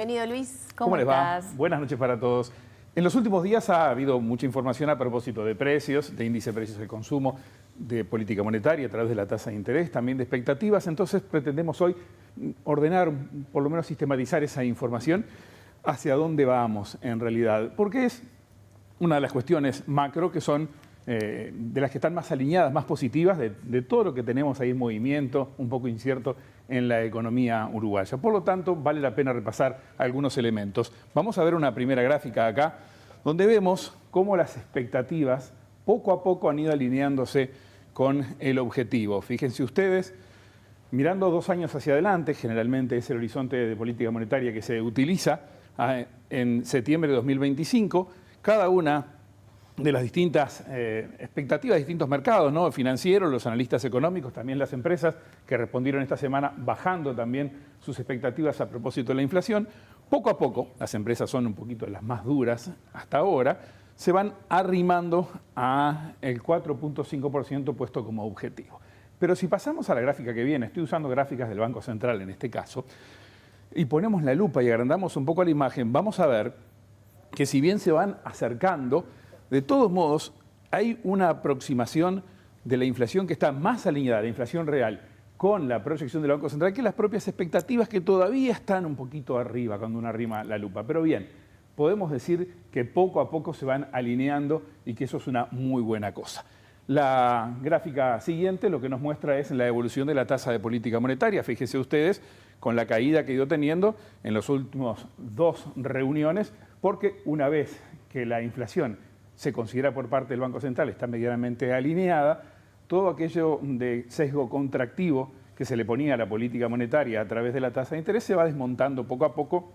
Bienvenido, Luis. ¿Cómo les va? estás? Buenas noches para todos. En los últimos días ha habido mucha información a propósito de precios, de índice de precios del consumo, de política monetaria a través de la tasa de interés, también de expectativas. Entonces pretendemos hoy ordenar, por lo menos sistematizar esa información hacia dónde vamos en realidad. Porque es una de las cuestiones macro que son de las que están más alineadas, más positivas de todo lo que tenemos ahí en movimiento, un poco incierto en la economía uruguaya. Por lo tanto, vale la pena repasar algunos elementos. Vamos a ver una primera gráfica acá, donde vemos cómo las expectativas poco a poco han ido alineándose con el objetivo. Fíjense ustedes, mirando 2 años hacia adelante, generalmente es el horizonte de política monetaria que se utiliza en septiembre de 2025, cada una de las distintas expectativas de distintos mercados, ¿no? Financieros, los analistas económicos, también las empresas que respondieron esta semana bajando también sus expectativas a propósito de la inflación. Poco a poco, las empresas son un poquito las más duras hasta ahora, se van arrimando a el 4.5% puesto como objetivo. Pero si pasamos a la gráfica que viene, estoy usando gráficas del Banco Central en este caso, y ponemos la lupa y agrandamos un poco la imagen, vamos a ver que si bien se van acercando, de todos modos, hay una aproximación de la inflación que está más alineada, la inflación real, con la proyección del Banco Central que las propias expectativas que todavía están un poquito arriba cuando uno arrima la lupa. Pero bien, podemos decir que poco a poco se van alineando y que eso es una muy buena cosa. La gráfica siguiente lo que nos muestra es la evolución de la tasa de política monetaria. Fíjense ustedes con la caída que ha ido teniendo en los últimos 2 reuniones, porque una vez que la inflación se considera por parte del Banco Central está medianamente alineada, todo aquello de sesgo contractivo que se le ponía a la política monetaria a través de la tasa de interés se va desmontando poco a poco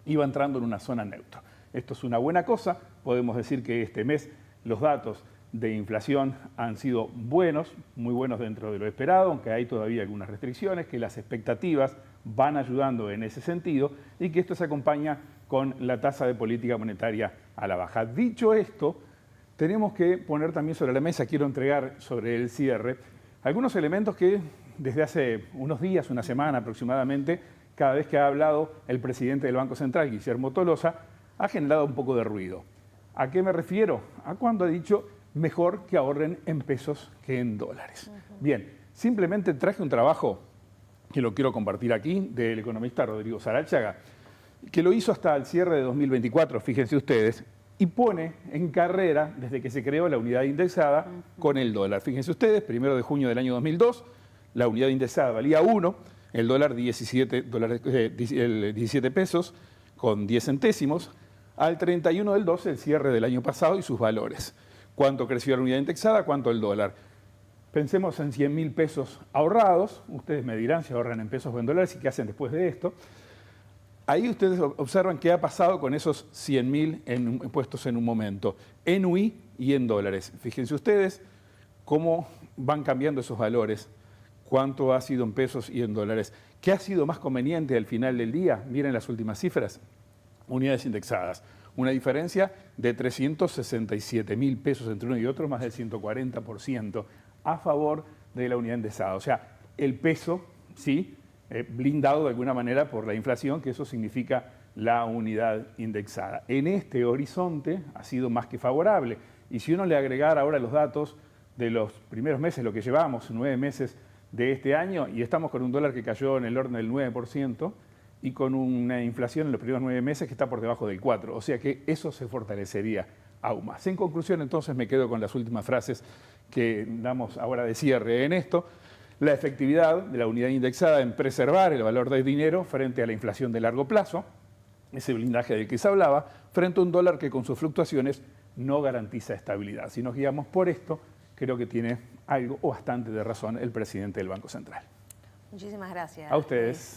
y va entrando en una zona neutra. Esto es una buena cosa, podemos decir que este mes los datos de inflación han sido buenos, muy buenos dentro de lo esperado, aunque hay todavía algunas restricciones, que las expectativas van ayudando en ese sentido y que esto se acompaña con la tasa de política monetaria a la baja. Dicho esto, tenemos que poner también sobre la mesa, quiero entregar sobre el cierre, algunos elementos que desde hace unos días, una semana aproximadamente, cada vez que ha hablado el presidente del Banco Central, Guillermo Tolosa, ha generado un poco de ruido. ¿A qué me refiero? A cuando ha dicho mejor que ahorren en pesos que en dólares. Bien, simplemente traje un trabajo que lo quiero compartir aquí, del economista Rodrigo Sarachaga, que lo hizo hasta el cierre de 2024, fíjense ustedes, y pone en carrera, desde que se creó la unidad indexada, con el dólar. Fíjense ustedes, 1 de junio del año 2002, la unidad indexada valía 1, el dólar 17 pesos con 10 centésimos, al 31 del 12, el cierre del año pasado y sus valores. ¿Cuánto creció la unidad indexada? ¿Cuánto el dólar? Pensemos en 100.000 pesos ahorrados, ustedes me dirán si ahorran en pesos o en dólares y qué hacen después de esto. Ahí ustedes observan qué ha pasado con esos 100.000 puestos en un momento, en UI y en dólares. Fíjense ustedes cómo van cambiando esos valores, cuánto ha sido en pesos y en dólares. ¿Qué ha sido más conveniente al final del día? Miren las últimas cifras, unidades indexadas. Una diferencia de 367.000 pesos entre uno y otro, más del 140% a favor de la unidad indexada. O sea, el peso, sí, blindado de alguna manera por la inflación, que eso significa la unidad indexada. En este horizonte ha sido más que favorable. Y si uno le agregara ahora los datos de los primeros meses, lo que llevamos, 9 meses de este año, y estamos con un dólar que cayó en el orden del 9%, y con una inflación en los primeros 9 meses que está por debajo del 4%. O sea que eso se fortalecería aún más. En conclusión, entonces, me quedo con las últimas frases que damos ahora de cierre en esto. La efectividad de la unidad indexada en preservar el valor del dinero frente a la inflación de largo plazo, ese blindaje del que se hablaba, frente a un dólar que con sus fluctuaciones no garantiza estabilidad. Si nos guiamos por esto, creo que tiene algo o bastante de razón el presidente del Banco Central. Muchísimas gracias. A ustedes.